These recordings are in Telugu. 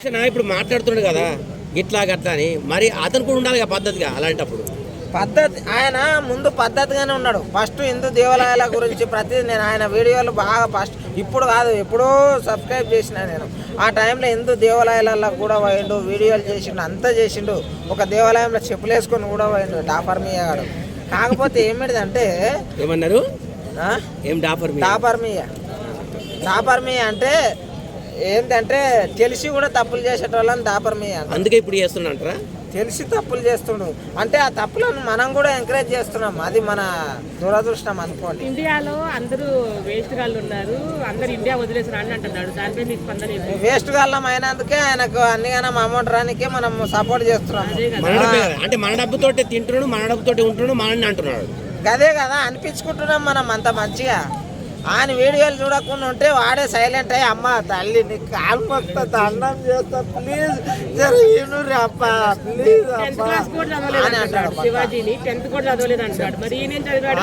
ఇప్పుడు మాట్లాడుతున్నాడు కదా ఇట్లా గట్లా అని మరి అతను కూడా ఉండాలి పద్ధతిగా అలాంటప్పుడు పద్ధతి ఆయన ముందు పద్ధతిగానే ఉన్నాడు. ఫస్ట్ హిందూ దేవాలయాల గురించి ప్రతి నేను ఆయన వీడియోలు బాగా ఫస్ట్ ఇప్పుడు కాదు ఎప్పుడో సబ్స్క్రైబ్ చేసిన నేను. ఆ టైంలో హిందూ దేవాలయాలలో కూడా పోయిండు, వీడియోలు చేసిండు, అంతా చేసిండు. ఒక దేవాలయంలో చెప్పులు వేసుకొని కూడా పోయిండు డాపర్ మీయాడు. కాకపోతే ఏమిటిదంటే ఏమన్నారు ఏం డాపర్ మీయ అంటే ఏంటంటే తెలిసి కూడా తప్పులు చేసేటోళ్ళని దాపర్ మీ అందుకే ఇప్పుడు చేస్తున్నా తెలిసి తప్పులు చేస్తుండు అంటే ఆ తప్పులను మనం కూడా ఎంకరేజ్ చేస్తున్నాం. అది మన దురదృష్టం అనుకోండి. ఇండియాలో అందరూ వేస్ట్ గాళ్ళు ఉన్నారు, అందరు ఇండియా వదిలేసారు అని అంటున్నాడు. దానిపై మీ స్పందన ఏంటి? వేస్ట్ గాళ్ళం అయినందుకే ఆయనకు అన్నిగానం అమౌంట్ రానికే మనం సపోర్ట్ చేస్తున్నాం. అంటే మన డబ్బుతోటి తింటున్నాడు, మన డబ్బుతోటి ఉంటున్నాడు, మనని అంటున్నాడు. అదే కదా అనిపించుకుంటున్నాం మనం అంత మంచిగా. ఆయన వీడియోలు చూడకుండా ఉంటే వాడే సైలెంట్ అయ్యి అమ్మ తల్లి నీ కాలు మొక్తా దండం చేస్తా ప్లీజ్ అప్పా ప్లీజ్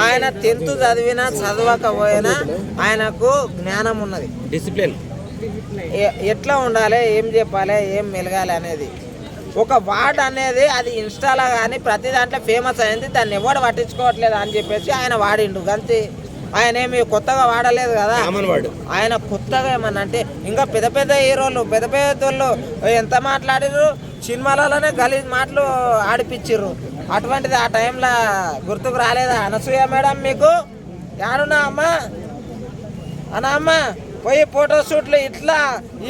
ఆయన 10th చదివినా చదవకపోయినా ఆయనకు జ్ఞానం ఉన్నది, డిసిప్లిన్ ఎట్లా ఉండాలి, ఏం చెప్పాలి, ఏం మెలగాలి అనేది. ఒక వర్డ్ అనేది అది ఇన్స్టాలో కానీ ప్రతి దాంట్లో ఫేమస్ అయింది, దాన్ని ఎవడు పట్టించుకోవట్లేదు అని చెప్పేసి ఆయన వాడిండు గంతే. ఆయన ఏమి కొత్తగా వాడలేదు కదా, ఆయన కొత్తగా ఏమన్నా అంటే ఇంకా పెద్ద పెద్ద హీరోలు పెద్ద పెద్దోళ్ళు ఎంత మాట్లాడిర్రు, సినిమాలలోనే గలీజ్ మాటలు ఆడిపించిర్రు. అటువంటిది ఆ టైంలో గుర్తుకు రాలేదా అనసూయ మేడం మీకు? యాడున్నా అమ్మా అమ్మ పోయి ఫోటోషూట్లు ఇట్లా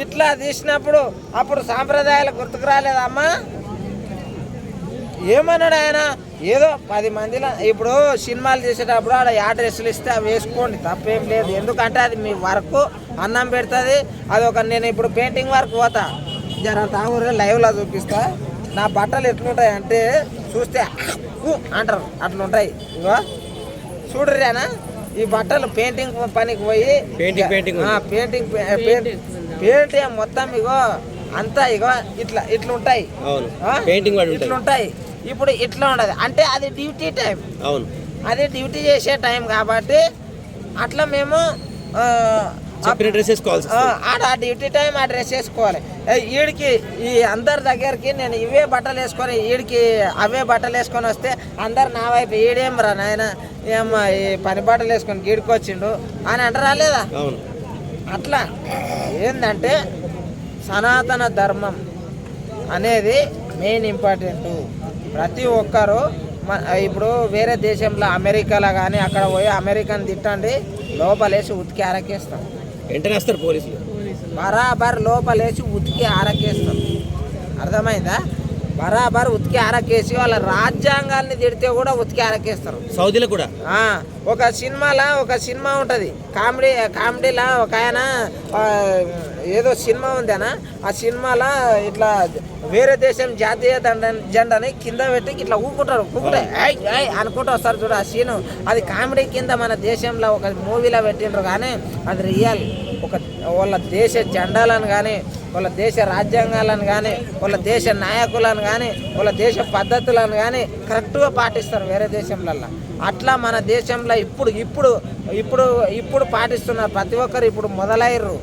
ఇట్లా తీసినప్పుడు అప్పుడు సాంప్రదాయాలు గుర్తుకు రాలేదా అమ్మా? ఏమన్నాడు ఆయన? ఏదో 10 మందిలో ఇప్పుడు సినిమాలు చేసేటప్పుడు ఆడ డ్రెస్సులు ఇస్తే అవి వేసుకోండి, తప్పేం లేదు. ఎందుకంటే అది మీ వర్క్ అన్నం పెడుతుంది. అది ఒక నేను ఇప్పుడు పెయింటింగ్ వర్క్ పోతా జర తాగురే లైవ్లో చూపిస్తా. నా బట్టలు ఎట్లుంటాయి అంటే చూస్తే అంటారు అట్లుంటాయి. ఇగో చూడరేనా ఈ బట్టలు పెయింటింగ్ పనికి పోయి పెయింట్ మొత్తం ఇగో అంతా ఇగో ఇట్లుంటాయి ఇట్లుంటాయి. ఇప్పుడు ఇట్లా ఉండదు అంటే అది డ్యూటీ టైం, అది డ్యూటీ చేసే టైం కాబట్టి అట్లా మేము ఆడ డ్యూటీ టైం ఆ డ్రెస్ వేసుకోవాలి. వీడికి ఈ అందరి దగ్గరికి నేను ఇవే బట్టలు వేసుకొని వీడికి అవే బట్టలు వేసుకొని వస్తే అందరు నా వైపు ఈడేం రా నాయన ఏమ్మా ఈ పని బట్టలు వేసుకొని గీడికి వచ్చిండు అని అంటారా లేదా? అట్లా ఏంటంటే సనాతన ధర్మం అనేది మెయిన్ ఇంపార్టెంట్. ప్రతి ఒక్కరు ఇప్పుడు వేరే దేశంలో అమెరికాలో కానీ అక్కడ పోయి అమెరికన్ తిట్టండి లోపలేసి ఉతికి ఆరకేస్తాం, వెంటనే పోలీసులు బరాబర్ లోపలేసి ఉతికి ఆరకేస్తాం. అర్థమైందా? బరాబర్ ఉతికి ఆరకేసి వాళ్ళ రాజ్యాంగాల్ని తిడితే కూడా ఉతికి ఆరకేస్తారు. సౌదీలో కూడా ఒక సినిమా ఉంటుంది కామెడీలా ఒక ఆయన ఏదో సినిమా ఉంది అన్న, ఆ సినిమాలో ఇట్లా వేరే దేశం జాతీయ జెండాని కింద పెట్టి ఇట్లా ఊపుకుంటారు అనుకుంటూ వస్తారు చూడు. ఆ సీను అది కామెడీ కింద మన దేశంలో ఒక మూవీలో పెట్టిండ్రు కానీ అది రియల్. వాళ్ళ దేశ జెండాలను కానీ వాళ్ళ దేశ రాజ్యాంగాలను కానీ వాళ్ళ దేశ నాయకులను కానీ వాళ్ళ దేశ పద్ధతులను కానీ కరెక్ట్గా పాటిస్తారు వేరే దేశంలల్లో. అట్లా మన దేశంలో ఇప్పుడు పాటిస్తున్నారు ప్రతి ఒక్కరు. ఇప్పుడు మొదలయ్యారు